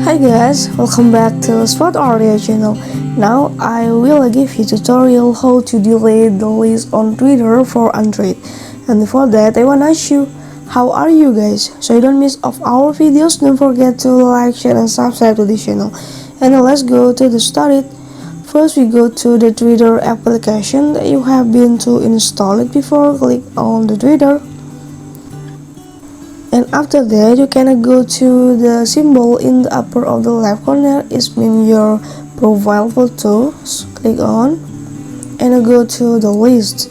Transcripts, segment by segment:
Hi guys, welcome back to Spot Audio channel. Now I will give you tutorial how to delete the list on Twitter for Android. And before that, I wanna ask you, how are you guys? So you don't miss of our videos, don't forget to like, share, and subscribe to this channel. And now let's go to the start it. First, we go to the Twitter application that you have been to install it before. Click on the Twitter. And after that, you can go to the symbol in the upper of the left corner. It means your profile photos. Click on and go to the list.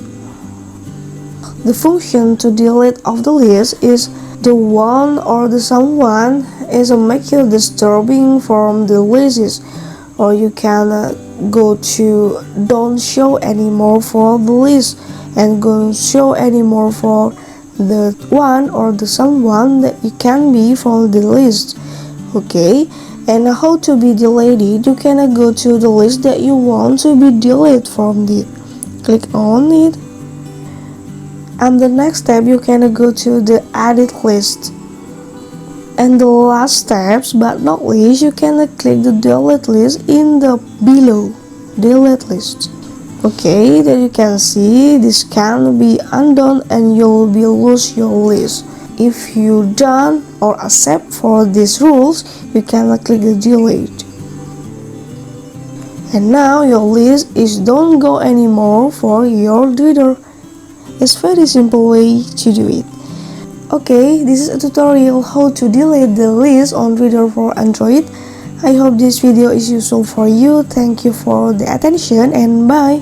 The function to delete of the list is the one or the someone is make you disturbing from the list, or you can go to don't show anymore for the list and go show anymore for the one or the someone that you can be from the list. Okay, and how to be deleted, you can go to the list that you want to be deleted from it. Click on it, and the next step you can go to the edit list. And the last steps but not least, you can click the delete list in the below delete list. Okay, then you can see this can be undone and you'll be lose your list. If you done or accept for these rules, you can click the delete. And now your list is don't go anymore for your Twitter. It's very simple way to do it. Okay, this is a tutorial how to delete the list on Twitter for Android. I hope this video is useful for you. Thank you for the attention and bye.